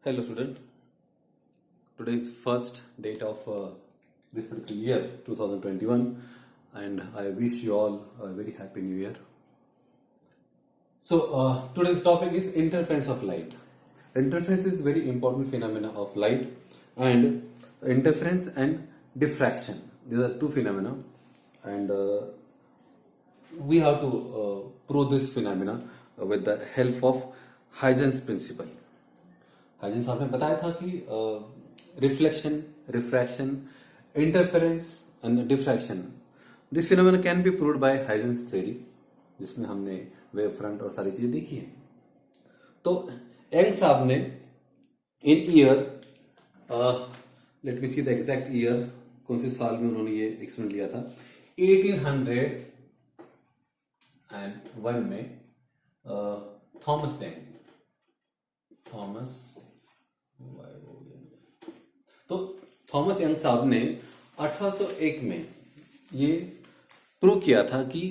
Hello student, today is first date of this particular year 2021 and I wish you all a very happy new year. So today's topic is interference of light. Interference is very important phenomena of light, and interference and diffraction, these are two phenomena, and we have to prove this phenomena with the help of Huygens principle. Huygens आपने बताया था कि reflection, refraction, interference and diffraction, this phenomena can be proved bye Huygens theory, जिसमें हमने wave front और सारी चीजें देखी हैं. तो यंग साहब ने in year, let me see the exact year, कौन से साल में उन्होंने ये एक्सपेरिमेंट लिया था, 1801 में थॉमस यंग साहब ने 1801 में ये प्रूव किया था कि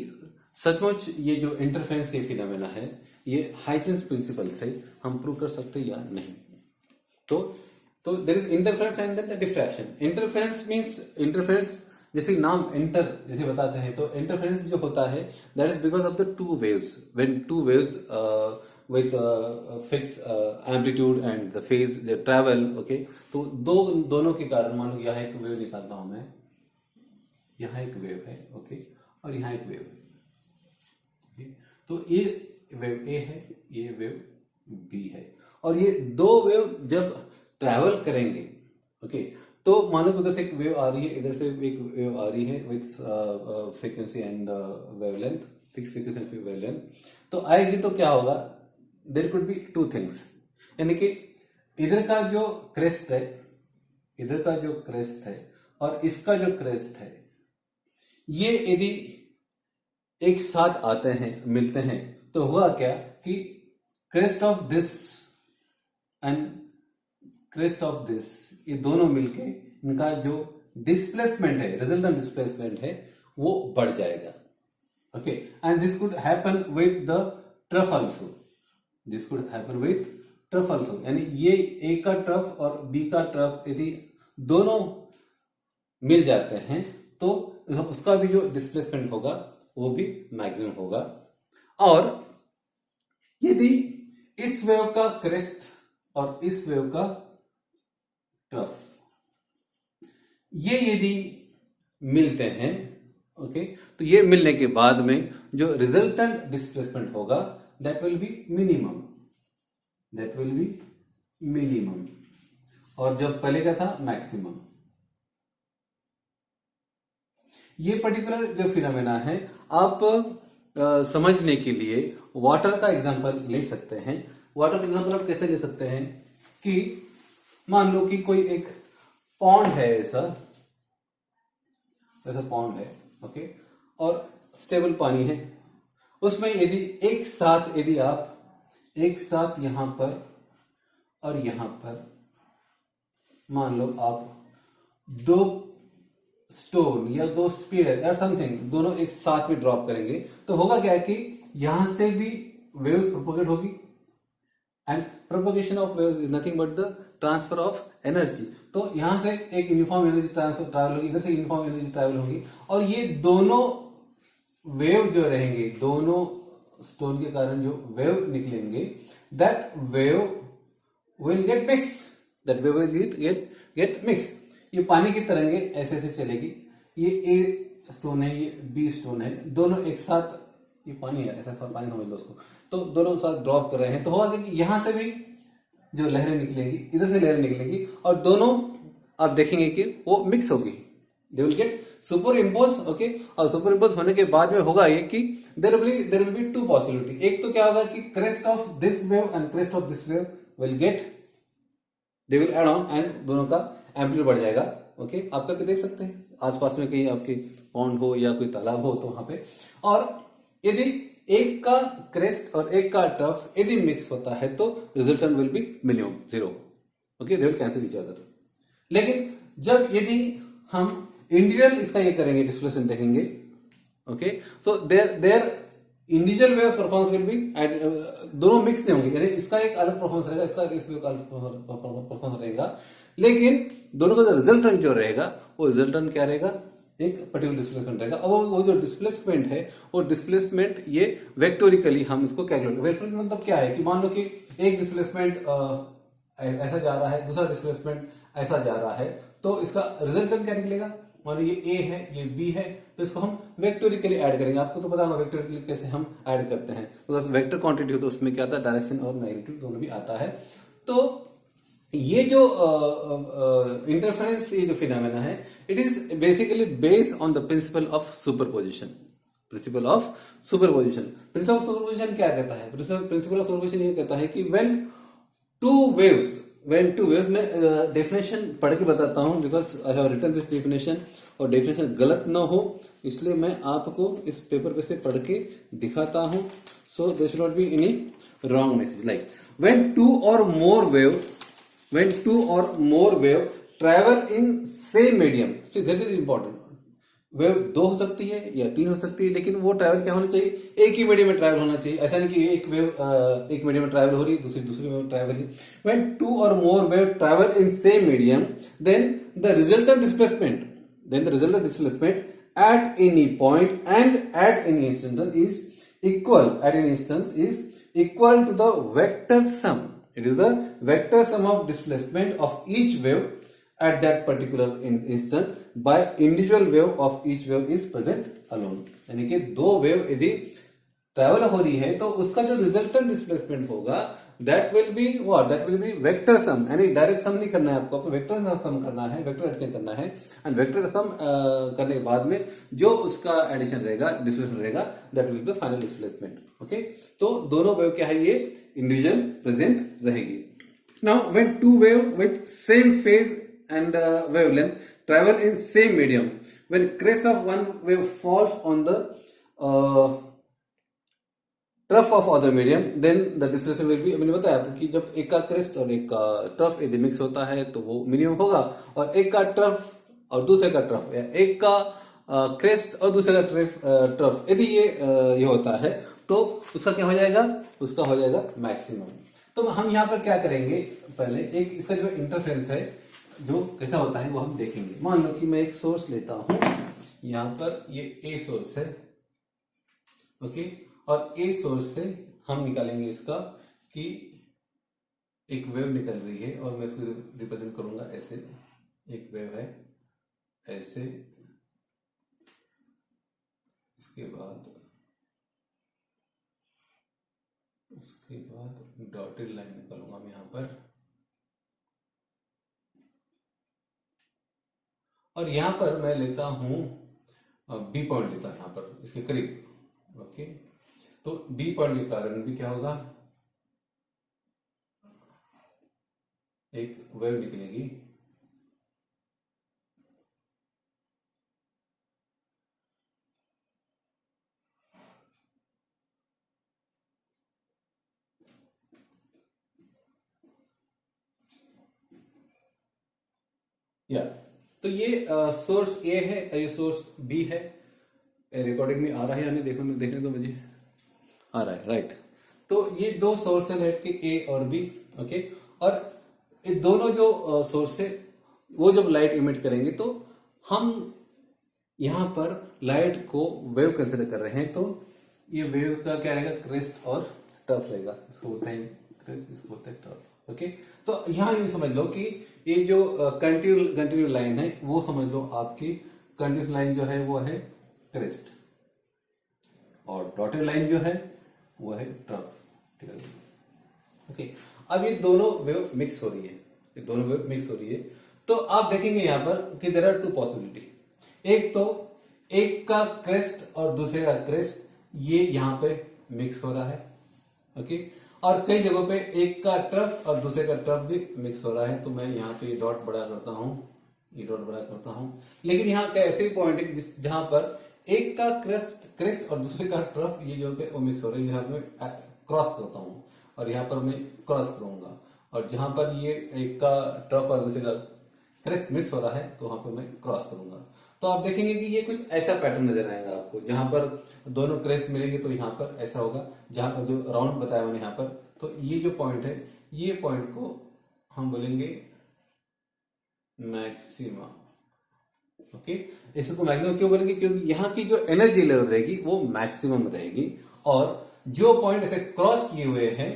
सचमुच ये जो इंटरफेरेंस ये फिनोमेना है ये हाइजेंस प्रिंसिपल से हम प्रूव कर सकते या नहीं. तो there is interference and then the diffraction. Interference means, interference जैसे नाम इंटर जैसे बताते हैं, तो इंटरफेरेंस जो होता है that is because of the two waves. When two waves with fixed amplitude and the phase they travel, okay, तो दोनों के कारण, मान लो यहाँ एक वेव निकालता हूं मैं, यहाँ एक वेव है, ओके, और यहाँ एक वेव है, तो ये वेव A है, ये वेव B है, और ये दो वेव जब ट्रैवल करेंगे, ओके, तो मान लो उधर से एक वेव आ रही है, इधर से एक वेव आ रही है with frequency and wavelength, fix frequency and wavelength, तो आएगी तो क्या होगा, there could be two things, यानी कि इधर का जो क्रेस्ट है, इधर का जो क्रेस्ट है और इसका जो क्रेस्ट है, ये यदि एक साथ आते हैं, मिलते हैं, तो हुआ क्या कि crest of this and crest of this, ये दोनों मिलके इनका जो डिस्प्लेसमेंट है, रिजल्टेंट डिस्प्लेसमेंट है, वो बढ़ जाएगा. Okay, and this could happen with the trough also. This could happen with trough also, यानी ये ए का ट्रफ और बी का ट्रफ यदि दोनों मिल जाते हैं तो उसका भी जो डिस्प्लेसमेंट होगा वो भी मैक्सिमम होगा. और यदि इस वेव का क्रेस्ट और इस वेव का ट्रफ ये यदि मिलते हैं, ओके, तो ये मिलने के बाद में जो रिजल्टेंट डिस्प्लेसमेंट होगा that will be minimum, that will be minimum, और जब पहले का था मैक्सिमम. ये पर्टिकुलर जो फिनोमेना है आप समझने के लिए वाटर का एग्जांपल ले सकते हैं. वाटर का एग्जांपल आप कैसे ले सकते हैं कि मान लो कि कोई एक पॉन्ड है, ऐसा पॉन्ड है, ओके, और स्टेबल पानी है, उसमें यदि एक साथ यहां पर और यहां पर मान लो आप दो स्टोन या दो स्पीयर या समथिंग दोनों एक साथ में ड्रॉप करेंगे, तो होगा क्या कि यहां से भी वेव्स प्रोपोगेट होगी, and propagation of waves is nothing but the transfer of energy. तो यहां से एक यूनिफॉर्म एनर्जी ट्रैवल होगी, इधर से यूनिफॉर्म एनर्जी ट्रैवल होगी, और ये दोनों वेव जो रहेंगे, दोनों स्टोन के कारण जो वेव निकलेंगे, that wave will gate mix, that wave will gate mix. ये पानी की तरंगे ऐसे ऐसे चलेगी, ये ए स्टोन है, ये बी स्टोन है, दोनों एक साथ, ये पानी है, ऐसा पानी समझ लो उसको, तो दोनों साथ ड्रॉप कर रहे हैं, तो होगा कि यहां से भी जो लहरें निकलेंगी, इधर से लहरें निकलेंगी, और दोनों आप देखेंगे कि वो मिक्स होगी, they will get superimpose, okay, और सुपर इम्पोज होने के बाद में होगा ये कि there will be two possibility. एक तो क्या होगा कि crest of this wave and crest of this wave will get, they will add on, and दोनों का एम्पलीट्यूड बढ़ जाएगा. ओके, आप करके देख सकते हैं आसपास में कहीं आपके पॉन्ड हो या कोई तालाब हो तो वहां पे. और यदि एक का क्रेस्ट और एक का ट्रफ यदि मिक्स होता है तो resultant will be minimum, zero. Okay, they will cancel each other. लेकिन जब यदि हम इंडिविजुअल इसका ये करेंगे, डिस्प्लेसमेंट देखेंगे, okay, so their individual wave performance will be, दोनों मिक्स नहीं होंगे, यानी इसका एक अलग परफॉर्मेंस रहेगा, इसका इस वेव का अलग परफॉर्मेंस रहेगा, लेकिन दोनों का जो रिजल्टेंट जो रहेगा वो रिजल्टेंट क्या रहेगा, एक पर्टिकुलर डिस्प्लेसमेंट रहेगा। और वो जो डिस्प्लेसमेंट है वो डिस्प्लेसमेंट ये वेक्टोरिकली हम इसको कैलकुलेट, वेक्टोरिकल मतलब क्या है कि मान लो कि एक डिस्प्लेसमेंट ऐसा जा रहा है, दूसरा डिस्प्लेसमेंट ऐसा जा रहा है, तो इसका रिजल्टेंट क्या निकलेगा, मान लो ये ए है ये बी है, तो इसको हम वेक्टोरिकली ऐड करेंगे। आपको तो पता होगा वेक्टोरिकली कैसे हम ऐड करते हैं, तो वेक्टर क्वांटिटी हो तो उसमें क्या आता है, डायरेक्शन और मैग्नीट्यूड दोनों भी आता है। तो ये जो इंटरफेरेंस, ये जो फिनोमेना है, it is basically based on the principle of superposition. Principal of superposition, principal of superposition क्या कहता है, प्रिंसिपल ऑफ सुपरपोजिशन ये कहता है कि व्हेन टू वेव्स मैं डेफिनेशन पढ़ के बताता हूं, because I have written this definition, और डेफिनेशन गलत ना हो इसलिए मैं आपको इस पेपर पे से पढ़ के दिखाता हूं, so there should not be any wrong message. Like when two और more wave travel in same medium, see that is important, wave दो हो सकती है या तीन हो सकती है, लेकिन वो ट्रैवल क्या होना चाहिए, एक ही मीडियम में ट्रैवल होना चाहिए। ऐसा नहीं कि एक वेव एक मीडियम में ट्रैवल हो रही है, दूसरी में ट्रैवल है। व्हेन टू और more wave travel in same medium, then the resultant displacement at any point and at any instance is equal to the vector sum. It is the vector sum of displacement of each wave at that particular instant by individual wave of each wave is present alone. यानी कि दो wave यदि travel हो रही है तो उसका जो रिजल्टेंट डिस्प्लेसमेंट होगा that will B vector sum, यानी डायरेक्ट सम नहीं करना है आपको, वेक्टर सम करना है, वेक्टर एडिशन करना है, एंड वेक्टर सम करने के बाद में जो उसका एडिशन रहेगा, डिस्प्लेसमेंट रहेगा, that will be final displacement. Okay, तो दोनों वेव क्या है, ये इंडिविजुअल प्रेजेंट रहेगी। Now when two wave with same phase and wavelength travel in same medium, when crest of one wave falls on the trough of other medium, then the displacement will be, मैंने बताया था कि जब एक का crest और एक का ट्रफ यदि मिक्स होता है तो वो मिनिमम होगा, और एक का ट्रफ और दूसरे का ट्रफ, या एक का क्रेस्ट और दूसरे का ट्रफ यदि ये होता है तो उसका क्या हो जाएगा, उसका हो जाएगा मैक्सिमम। तो हम यहाँ पर क्या करेंगे, पहले एक इसका जो इंटरफेरेंस है जो कैसा होता है वो हम देखेंगे। मान लो कि मैं एक सोर्स लेता हूं, यहाँ पर ये ए सोर्स है, ओके, और ए सोर्स से हम निकालेंगे इसका कि एक वेव निकल रही है, और मैं इसको रिप्रेजेंट करूंगा ऐसे, एक वेव है ऐसे, इसके बाद डॉटेड लाइन निकालूंगा मैं यहाँ पर, और यहां पर मैं लेता हूं बी पॉइंट लेता हूं यहां पर इसके करीब। ओके, तो बी पॉइंट के कारण भी क्या होगा, एक वेव निकलेगी, या तो ये सोर्स ए है, ये सोर्स बी है, रिकॉर्डिंग में आ रहा है यानी देखने दो मुझे, आ रहा है, राइट। तो ये दो सोर्स है लाइट के, ए और बी, ओके, और ये दोनों जो सोर्स है वो जब लाइट इमिट करेंगे तो हम यहां पर लाइट को वेव कंसिडर कर रहे हैं, तो ये वेव का क्या रहेगा, क्रेस्ट और टर्फ रहेगा, इसको बोलते हैं क्रेस्ट, इसको बोलते हैं टर्फ। ओके, तो यहां ये समझ लो कि ये जो कंटिन्यू लाइन है वो समझ लो आपकी कंटिन्यूस लाइन जो है वो है क्रेस्ट, और डॉटेड लाइन जो है वो है ट्रफ, ठीक है। ओके, अब ये दोनों वेव मिक्स हो रही है, तो आप देखेंगे यहां पर कि देयर आर टू पॉसिबिलिटी, एक तो एक का क्रेस्ट और दूसरे का क्रेस्ट ये यहां पे मिक्स हो रहा है, ओके, और कई जगहों पे एक का ट्रफ और दूसरे का ट्रफ भी मिक्स हो रहा है, तो मैं यहाँ पे डॉट बड़ा करता हूं, लेकिन यहाँ का ऐसे पॉइंट है जहां पर एक का क्रेस्ट और दूसरे का ट्रफ ये जो है वो मिक्स हो रहा है, यहाँ पे क्रॉस करता हूं, और यहाँ पर मैं क्रॉस करूंगा, और जहां पर ये एक का ट्रफ और दूसरे का क्रेस्ट मिक्स हो रहा है तो वहां पर मैं क्रॉस करूंगा। तो आप देखेंगे कि ये कुछ ऐसा पैटर्न नजर आएगा आपको, जहां पर दोनों क्रेस्ट मिलेंगे तो यहाँ पर ऐसा होगा, जहां पर जो राउंड बताया मैंने यहाँ पर, तो ये जो पॉइंट है, ये पॉइंट को हम बोलेंगे मैक्सिमा। ओके, इसको मैक्सिमम क्यों बोलेंगे? क्योंकि यहाँ की जो एनर्जी लेवल रहेगी वो मैक्सिमम रहेगी, और जो पॉइंट ऐसे क्रॉस किए हुए हैं,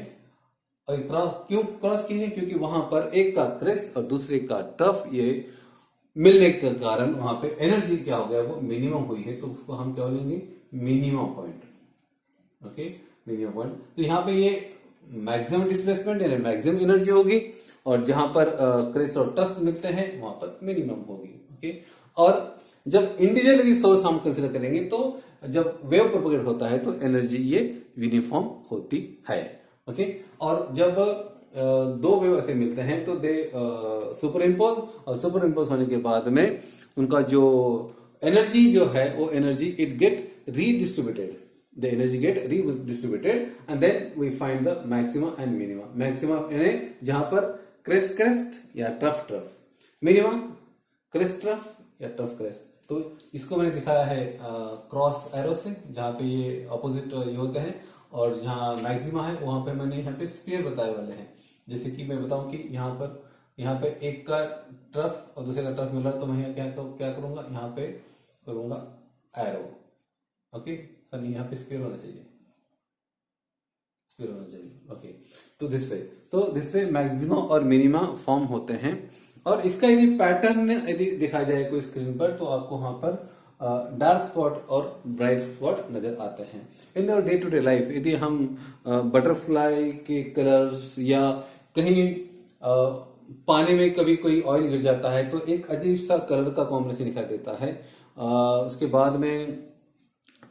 और क्यों क्रॉस किए हैं? क्योंकि वहां पर एक का क्रेस्ट और दूसरे का ट्रफ ये मिलने के कारण वहां पे एनर्जी क्या हो गया, वो मिनिमम हुई है, तो उसको हम क्या बोलेंगे? Minimum point. Okay, minimum point. तो यहाँ पे ये मैक्सिमम डिस्प्लेसमेंट यानी मैक्सिमम एनर्जी होगी, और जहां पर क्रेस्ट और ट्रफ मिलते हैं वहां पर मिनिमम होगी। ओके, और जब इंडिविजुअली सोर्स हम कंसिडर करेंगे तो जब वेव प्रोपेगेट होता है तो एनर्जी ये यूनिफॉर्म होती है। ओके, और जब दो वेव ऐसे मिलते हैं तो दे सुपर इम्पोज, और सुपर इम्पोज होने के बाद में उनका जो एनर्जी जो है वो energy it get redistributed, the energy get redistributed, and then we find the maxima and minima. Maxima यानी जहां पर क्रेस्ट क्रेस्ट या trough trough, minima crest trough या ट्रफ क्रेस्ट। तो इसको मैंने दिखाया है क्रॉस एरो से, जहां पे ये ऑपोजिट ये होते हैं, और जहां मैक्सिमा है वहां पे मैंने यहाँ पे स्पीयर बताए वाले हैं। जैसे कि मैं बताऊं कि यहाँ पे एक का ट्रफ और दूसरे का ट्रफ मिल रहा है, तो मैं यहाँ क्या करूंगा? यहाँ पे करूंगा एरो। ओके सर, यहाँ पे स्पीयर होना चाहिए, स्पीयर होना चाहिए। ओके, तो दिस वे मैक्सिमा और मिनिमा फॉर्म होते हैं। और इसका यदि पैटर्न यदि दिखाया जाए कोई स्क्रीन पर, तो आपको वहां पर डार्क स्पॉट और ब्राइट स्पॉट नजर आते हैं। In our day to day life यदि हम बटरफ्लाई के कलर्स या कहीं पानी में कभी कोई ऑयल गिर जाता है तो एक अजीब सा कलर का कॉम्बिनेशन दिखाई देता है। उसके बाद में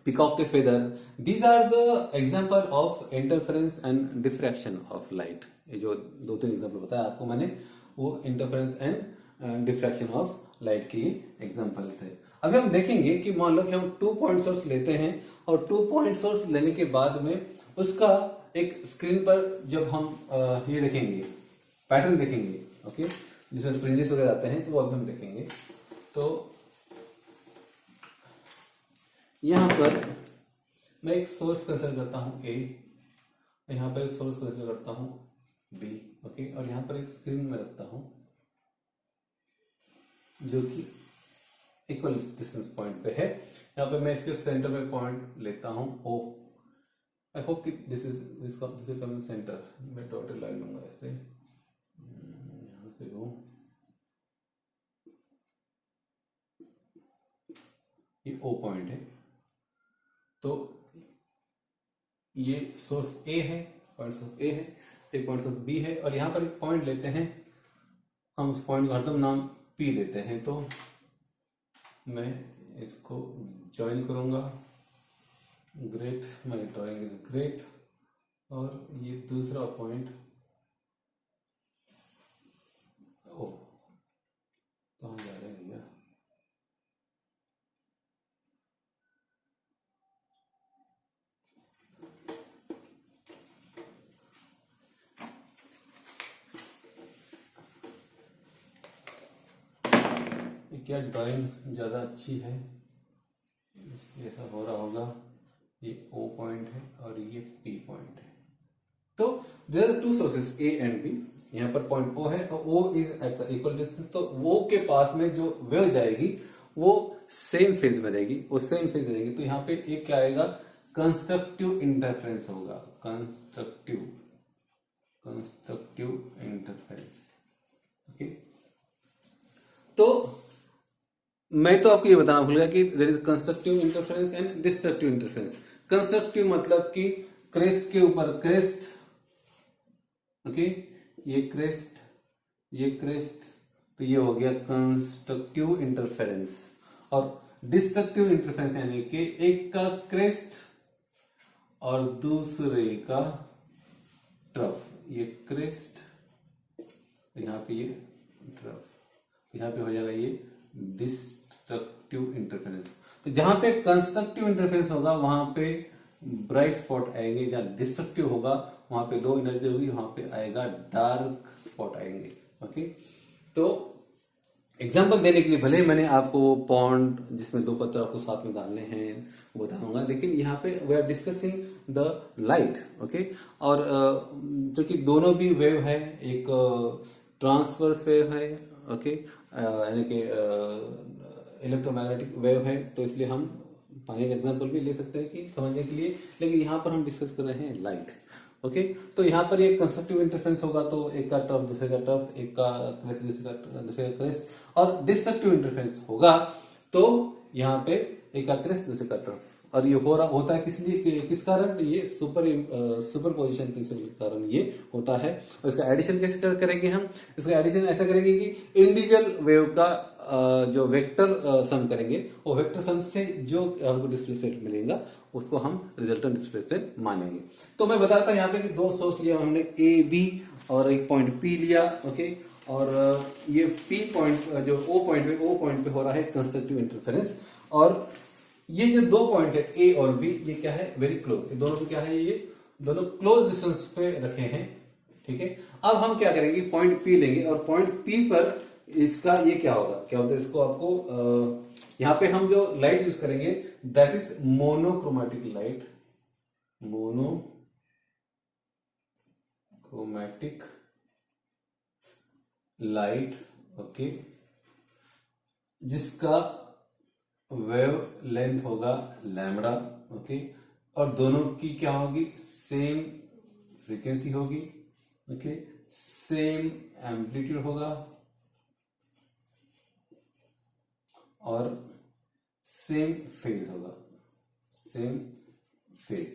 पीकॉक के feather, these are the example of interference and diffraction of light. ये जो दो तीन एग्जाम्पल बताया आपको मैंने, वो interference and diffraction of light की एग्जाम्पल थे। अभी हम देखेंगे कि मान लो कि हम 2 पॉइंट सोर्स लेते हैं, और 2 पॉइंट सोर्स लेने के बाद में उसका एक स्क्रीन पर जब हम ये देखेंगे, पैटर्न देखेंगे, ओके, जिसमें फ्रिंजेस वगैरह आते हैं, तो वो अभी हम देखेंगे। तो यहां पर मैं एक सोर्स कंसिडर करता हूं ए, यहां पर एक सोर्स कंसिडर करता हूं बी, ओके, और यहां पर एक स्क्रीन में रखता हूं जो कि इक्वल डिस्टेंस पॉइंट पे है। यहाँ पे मैं इसके सेंटर में पॉइंट लेता हूं ओ। आई होप कि दिस इज कमिंग सेंटर। मैं डॉटेड लाइन लूंगा ऐसे, यहां से लूं, ये ओ पॉइंट है। तो ये सोर्स ए है, पॉइंट सोर्स ए है, एक पॉइंट सोर्स बी है, और यहां पर एक पॉइंट लेते हैं हम, उस पॉइंट को हरदम नाम पी देते हैं। तो मैं इसको ज्वाइन करूंगा, great, my drawing is great. और ये दूसरा पॉइंट ओ, कहाँ जा रहे हैं भैया? क्या ड्राइंग ज़्यादा अच्छी है इसलिए ऐसा हो रहा होगा। ये O पॉइंट है और ये P पॉइंट है। तो there are two sources A and B। यहाँ पर पॉइंट O है और O is at the equal distance. तो O के पास में जो वेव जाएगी वो सेम फेज में रहेगी, वो सेम फेज रहेगी। तो यहाँ पे एक क्या आएगा? कंस्ट्रक्टिव इंटरफेरेंस होगा, कंस्ट्रक्टिव इंटरफेरेंस। ओके, तो मैं तो आपको ये बताना भूल गया कि there is constructive interference and destructive interference. Constructive मतलब कि क्रेस्ट के ऊपर क्रेस्ट, ओके, ये क्रेस्ट, ये क्रेस्ट, तो ये हो गया कंस्ट्रक्टिव इंटरफेरेंस। और डिस्ट्रक्टिव इंटरफेरेंस यानी कि एक का क्रेस्ट और दूसरे का ट्रफ, ये क्रेस्ट, यहां पे ये ट्रफ, यहां पे हो जाएगा ये डिस्ट्रक्टिव इंटरफेरेंस। तो जहां पे कंस्ट्रक्टिव इंटरफेरेंस होगा वहां पे ब्राइट स्पॉट आएंगे, जहां डिस्ट्रक्टिव होगा वहां पे लो एनर्जी होगी, वहां पे आएगा डार्क स्पॉट आएंगे। ओके, तो एग्जाम्पल देने के लिए भले ही मैंने आपको वो पॉन्ड जिसमें दो पत्थर आपको साथ में डालने हैं वो बताऊंगा, लेकिन यहाँ पे we are discussing the light, okay. और क्योंकि दोनों भी वेव है, एक ट्रांसवर्स वेव है, ओके, यानी कि इलेक्ट्रोमैग्नेटिक वेव है, तो इसलिए हम पानी का एग्जाम्पल भी ले सकते हैं कि समझने के लिए, लेकिन यहाँ पर हम डिस्कस कर रहे हैं लाइट, ओके। तो यहाँ पर एक कंस्ट्रक्टिव इंटरफेरेंस होगा, तो एक का टर्फ दूसरे का टर्फ, एक का क्रेस्ट दूसरे का क्रेस्ट, और डिस्ट्रक्टिव इंटरफेरेंस होगा तो यहाँ पे एक का क्रेस्ट दूसरे का टर्फ। और ये होता है किस लिए, किस कारण, ये सुपर पोजिशन प्रिंसिपल के कारण ये होता है। और इसका एडिशन कैसे करेंगे हम, इसका एडिशन ऐसा करेंगे कि इंडिविजुअल वेव का जो वेक्टर सम करेंगे, वो वेक्टर सम से जो हमको डिस्प्लेसमेंट मिलेगा उसको हम रिजल्टेंट डिस्प्लेसमेंट मानेंगे। तो मैं बता रहा था यहाँ पे कि दो सोर्स लिया हमने, ए बी, और एक पॉइंट पी लिया, ओके। और ये पी पॉइंट जो ओ पॉइंट पे हो रहा है कंस्ट्रक्टिव इंटरफेरेंस, और ये जो दो पॉइंट है ए और बी, ये क्या है, वेरी क्लोज, ये दोनों क्या है, ये दोनों क्लोज डिस्टेंस पे रखे हैं, ठीक है। अब हम क्या करेंगे, पॉइंट पी लेंगे, और पॉइंट पी पर इसका ये क्या होगा, क्या होता है, इसको आपको यहाँ पे हम जो लाइट यूज करेंगे that is monochromatic light, monochromatic light, okay, जिसका वेव लेंथ होगा लैम्बडा, ओके, और दोनों की क्या होगी, सेम फ्रीक्वेंसी होगी, ओके, सेम एम्पलीट्यूड होगा और सेम फेज होगा, सेम फेज,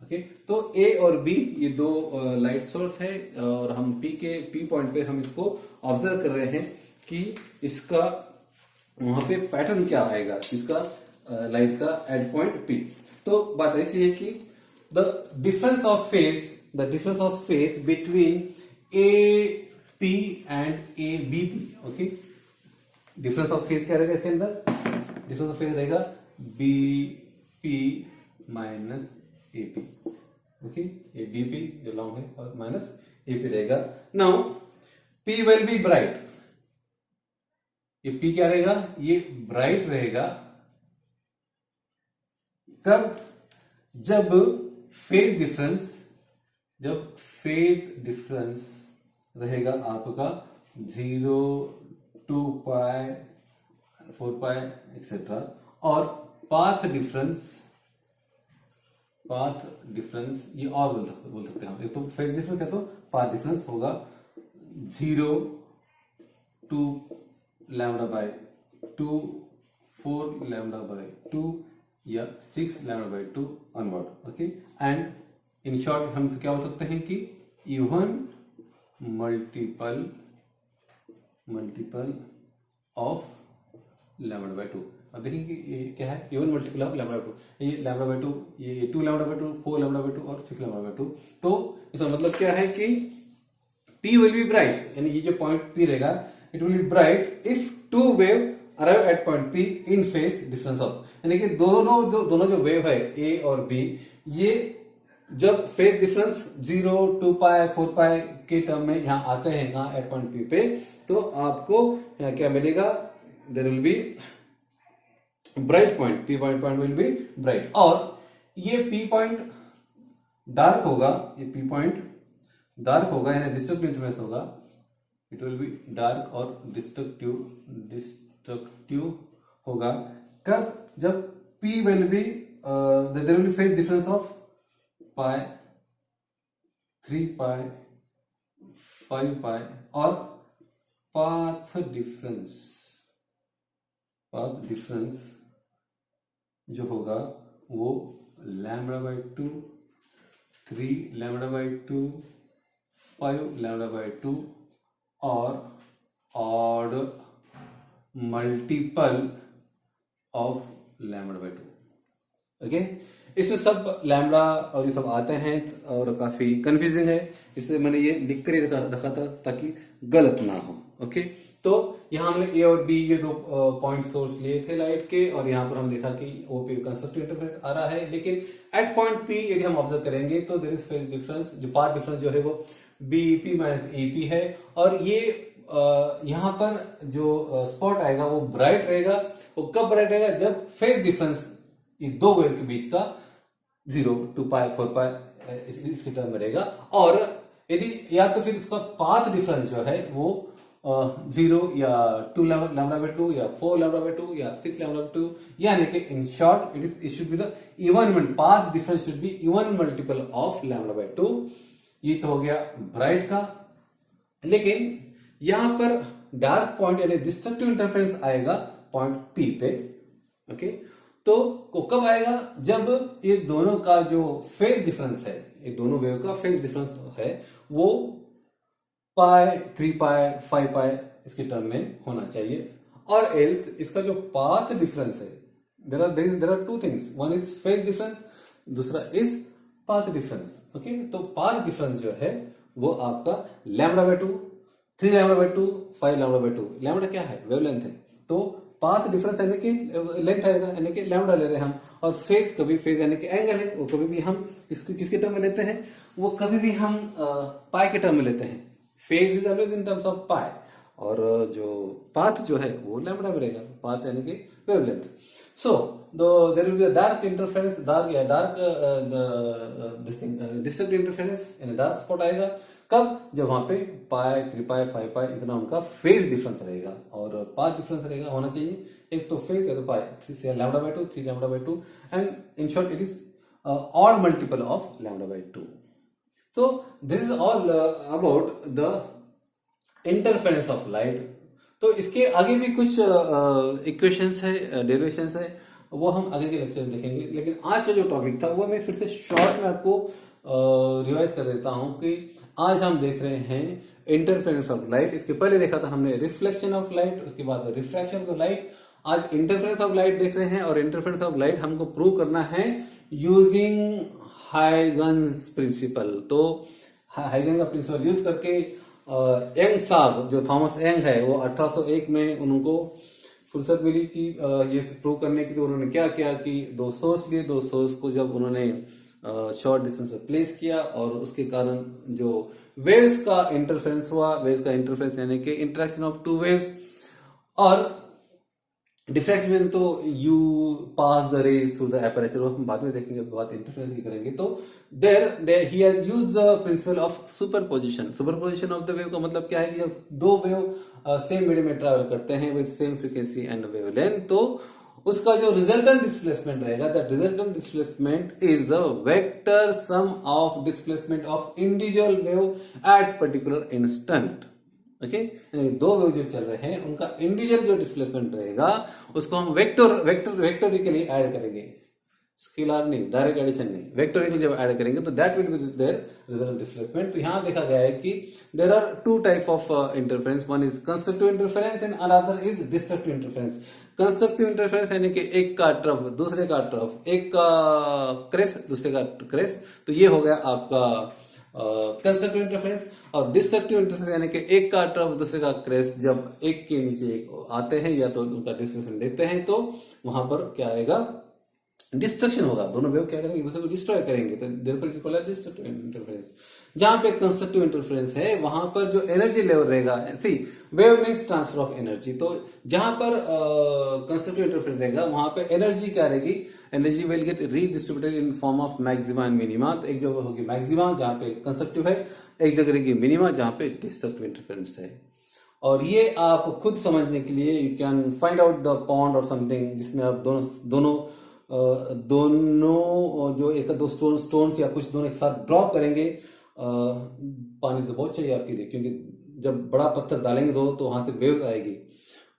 ओके। तो ए और बी ये दो लाइट सोर्स है, और हम पी पॉइंट पे हम इसको ऑब्जर्व कर रहे हैं कि इसका वहां पे पैटर्न क्या आएगा, इसका लाइट का एट पॉइंट पी। तो बात ऐसी है कि the difference of phase between A P and A B P, okay. Difference of phase क्या रहेगा इसके अंदर, डिफरेंस ऑफ फेज रहेगा B P minus A P, okay, ये बी पी जो लॉन्ग है और माइनस ए पी रहेगा। Now P will be bright, ये पी क्या रहेगा, ये ब्राइट रहेगा कब, जब फेज डिफरेंस रहेगा आपका 0, 2 पाई, 4 पाई एक्सेट्रा, और पाथ डिफरेंस ये और बोल सकते हैं हम, एक तो फेज डिफरेंस है तो पाथ डिफरेंस होगा 0, 2 लैम्बडा बाय 2, 4 लैम्बडा बाय 2 या 6 lambda by 2 onward, okay. And in short हम क्या बोल सकते हैं कि even multiple of lambda by 2। अब देखेंगे ये क्या है, even multiple of lambda by 2, ये लैम्बडा बाय 2, ये 2 लैम्बडा बाय 2, 4 लैम्बडा बाय 2 और 6 लैम्बडा बाय 2। तो इसका मतलब क्या है कि P विल बी ब्राइट, यानी ये जो पॉइंट P रहेगा it will be bright if two wave arrive at point P in phase difference of, यानी कि दोनों जो वेव है A और B, ये जब फेज डिफरेंस 0, 2 पाई, 4 पाई के टर्म में यहाँ आते हैं, यहाँ एट पॉइंट P पे, तो आपको यहाँ क्या मिलेगा, there will be bright point, P point will be bright. और ये P पॉइंट डार्क होगा, ये P पॉइंट डार्क होगा, यानी डिस्ट्रक्टिव इंटरफेरेंस होगा, इट विल बी डार्क और डिस्ट्रक्टिव होगा कब, जब P will be there will be phase difference of pi, 3 pi, 5 pi, और पाथ डिफरेंस जो होगा वो lambda by 2, 3 lambda by 2, 5 lambda by 2 और odd multiple of lambda by 2, okay. इसमें सब लैम्बडा और ये सब आते हैं और काफी कंफ्यूजिंग है, इसलिए मैंने ये लिख कर ही रखा था ताकि गलत ना हो, ओके। तो यहाँ हमने ए और बी ये दो पॉइंट सोर्स लिए थे लाइट के, और यहाँ पर हम देखा कि ओपी कंस्ट्रक्टिव इंटरफेरेंस आ रहा है, लेकिन एट पॉइंट पी यदि हम ऑब्जर्व करेंगे तो देयर इज फेज डिफरेंस, जो पाथ डिफरेंस जो है वो बीपी माइनस एपी है, और ये यहाँ पर जो स्पॉट आएगा वो ब्राइट रहेगा। वो कब ब्राइट रहेगा? जब फेज डिफरेंस ये दो वेव के बीच का 0, 2 पाई 4 पाई इसके टर्म में रहेगा। और यदि या तो फिर इसका पाथ डिफरेंस जो है वो 0 या 2 λ/2 या 4 λ/2 या 6 λ/2, यानी कि in short it should be the even path difference should be even multiple of λ/2। ये तो हो गया ब्राइट का। लेकिन यहां पर डार्क पॉइंट यानी डिस्ट्रक्टिव इंटरफेरेंस आएगा पॉइंट P पे। ओके, तो कब आएगा? जब ये दोनों का जो फेज डिफरेंस है, ये दोनों वेव का फेज डिफरेंस है वो पाई, 3 पाई, 5 पाई इसके टर्म में होना चाहिए। और एल्स इसका जो पाथ डिफरेंस है, there are two things, one is phase difference, दूसरा इज पाथ डिफरेंस। ओके, तो पाथ डिफरेंस जो है वो आपका λ/2, 3 λ/2, 5 λ/2। लैम्बडा क्या है? वेवलेंथ है। तो पाथ डिफरेंस यानी कि लेंथ आएगा, यानी कि लैम्बडा ले रहे हैं हम। और फेज यानी कि एंगल है, वो कभी भी हम किसके टर्म में लेते हैं? वो कभी भी हम पाई के टर्म में लेते हैं। Phase is always in terms of pi, और जो पाथ जो है वो लैम्बडा में रहेगा। पाथ यानी कि wavelength. So there will be a dark interference, destructive interference in dark spot आएगा। कब? जब वहां पे पाई, 3 पाई, 5 पाई इतना उनका फेज डिफरेंस रहेगा। और पाथ डिफरेंस रहेगा होना चाहिए एक तो फेज या तो pi, λ/2, 3 λ/2, and in short it is odd multiple of λ/2। So this is all about the interference of light। तो इसके आगे भी कुछ इक्वेशंस है, डेरिवेशंस है, वो हम आगे के लेक्चर में देखेंगे। लेकिन आज का जो टॉपिक था वो मैं फिर से शॉर्ट में आपको रिवाइज कर देता हूं कि आज हम देख रहे हैं इंटरफेरेंस ऑफ लाइट। इसके पहले देखा था हमने रिफ्लेक्शन ऑफ लाइट, उसके बाद रिफ्रैक्शन ऑफ लाइट। आज इंटरफेरेंस ऑफ लाइट देख रहे हैं, और इंटरफेरेंस ऑफ लाइट हमको प्रूव करना है यूजिंग हाइगन्स प्रिंसिपल। तो हाइगन का प्रिंसिपल यूज करके यंग साहब, जो थॉमस यंग है, वो 1801 में उनको फुर्सत मिली कि ये प्रूव करने की। तो उन्होंने क्या किया कि दो सोर्स लिए, दो सोर्स को जब उन्होंने शॉर्ट डिस्टेंस पर प्लेस किया, और उसके कारण जो वेव्स का इंटरफेरेंस हुआ, वेव्स का इंटरफेरेंस यानी कि इंटरेक्शन ऑफ टू वेव्स। और डिफ्रैक्शन में तो you pass the rays through the aperture, हम बाद में देखेंगे, बात इंटरफेरेंस की करेंगे। तो there he has used the principle of superposition. Superposition of the wave का मतलब क्या है कि जब दो वेव सेम मीडियम में ट्रैवल करते हैं with same frequency and wavelength, तो उसका जो रिजल्टेंट डिस्प्लेसमेंट रहेगा, that resultant displacement is the vector sum of displacement of individual wave at particular instant. Okay, दो वेव जो चल रहे हैं उनका इंडिविजुअल जो डिस्प्लेसमेंट रहेगा उसको हम वेक्टोरिकली ऐड करेंगे। स्केलर नहीं, डायरेक्ट एडिशन नहीं, वेक्टोरिकली जब ऐड करेंगे तो that will be there resultant displacement. तो यहां देखा गया है कि there are two type of interference, one is constructive interference and another is destructive interference. Constructive interference यानी कि एक का ट्रफ दूसरे का ट्रफ, एक का क्रेस दूसरे का क्रेस, तो ये हो गया आपका कंस्ट्रक्टिव इंटरफेरेंस। और डिस्ट्रक्टिव इंटरफेरेंस यानी कि एक का ट्रफ दूसरे का क्रेस जब एक के नीचे एक आते हैं या तो उनका डिस्प्लेसमेंट देखते हैं, तो वहां पर क्या आएगा? डिस्ट्रक्शन होगा। दोनों वेव क्या करेंगे? एक दूसरे को डिस्ट्रॉय करेंगे, तो therefore it is called destructive interference. जहां पे कंस्ट्रक्टिव इंटरफेरेंस है वहां पर जो एनर्जी लेवल रहेगा, see wave means transfer of energy, तो जहां पर कंस्ट्रक्टिव इंटरफेरेंस रहेगा वहां पे एनर्जी क्या रहेगी? Energy will get redistributed in form of maxima and minima. तो एक जगह होगी मैक्सिमा जहां पे कंस्ट्रक्टिव है, एक जगह रहेगी मिनिमा जहां पे डिस्ट्रक्टिव इंटरफेरेंस है। और ये आप खुद समझने के लिए you can find out the pond और समथिंग जिसमें आप दोनों जो एक दो स्टोन्स या कुछ दोनों एक साथ ड्रॉप करेंगे। पानी तो बहुत चाहिए आपके लिए, क्योंकि जब बड़ा पत्थर डालेंगे दो तो वहां से वेव्स आएगी,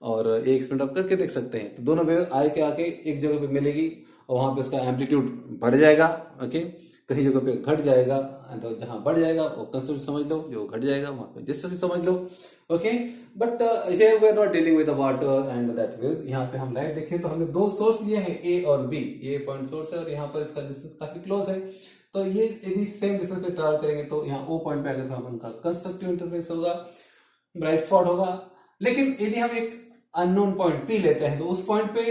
और एक एक्सपेरिमेंट आप करके देख सकते हैं। तो दोनों वेव आए के आके एक जगह पे मिलेगी और वहां पे उसका एम्पलीट्यूड बढ़ जाएगा। ओके, कहीं जगह पे घट जाएगा, तो जहां बढ़ जाएगा वो कंस्ट्रक्टिव समझ लो, जो घट जाएगा वहां पे डिस्ट्रक्टिव समझ लो। Okay, but here we are not dealing with the water and that wave. यहाँ पे हम लाइट देखें तो हमने दो सोर्स लिए हैं, ए और बी। ये पॉइंट सोर्स है और यहाँ पर इसका डिस्टेंस काफी क्लोज है। तो ये यदि सेम डिस्टेंस पे ट्रैवल करेंगे तो यहाँ ओ पॉइंट पे आगे तो उनका कंस्ट्रक्टिव इंटरफेरेंस होगा, ब्राइट स्पॉट होगा। लेकिन यदि हम एक अननोन पॉइंट पी लेते हैं तो उस पॉइंट पे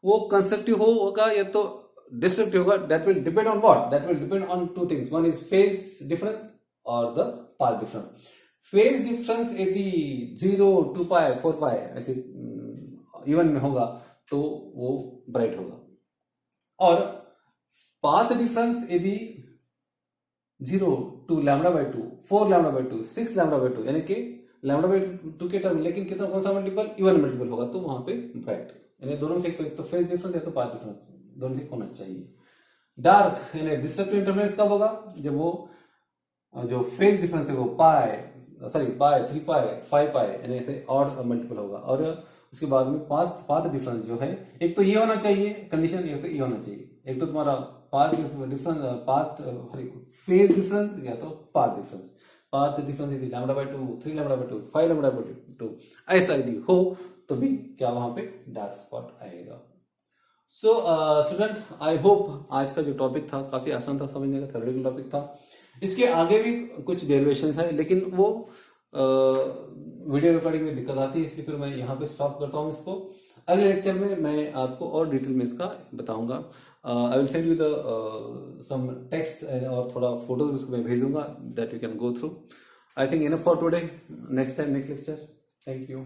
वो कंस्ट्रक्टिव होगा या तो डिस्ट्रक्टिव होगा। That will depend on what? That will depend on two things, one is phase difference और the path difference. Phase difference यदि 0, 2 पाई, 4 पाई ऐसे इवन में होगा तो वो ब्राइट होगा। और पाथ डिफरेंस यदि 0 two lambda by 2, 4 lambda by 2, 6 lambda by 2 यानी कि लैम्डा बाई 2 के टर्म, लेकिन कितना कौन सा मल्टीपल, इवन मल्टीपल होगा तो वहां पे ब्राइट, यानी दोनों से एक तो फेज डिफरेंस या तो पाथ डिफरेंस, दोनों से होना चाहिए। डार्क यानी डिस्ट्रक्टिव इंटरफेरेंस कब होगा, जब वो जो फेज डिफरेंस है वो पाई 3 पाई 5 पाई यानी ऐसे ऑड मल्टीपल होगा। और उसके बाद में पाथ डिफरेंस जो है, एक तो ये होना चाहिए कंडीशन, एक तो ये होना चाहिए, एक तो तुम्हारा पाथ फेज डिफरेंस या तो पाथ डिफरेंस यदि lambda by 2, 3 lambda by 2, 5 lambda by 2 ऐसा यदि हो तो भी क्या वहां पे डार्क स्पॉट आएगा। सो स्टूडेंट, आई होप आज का जो टॉपिक था काफी आसान था समझने का, थ्योरेटिकल टॉपिक था। इसके आगे भी कुछ डेरिवेशन है, लेकिन वो वीडियो रिकॉर्डिंग में दिक्कत आती है, इसलिए फिर मैं यहाँ पे स्टॉप करता हूँ इसको। अगले लेक्चर में मैं आपको और डिटेल में इसका बताऊंगा। I will send you the some text और थोड़ा फोटोज उसको मैं भेजूंगा that you can go through. I think enough for today. Next time next lecture. Thank you.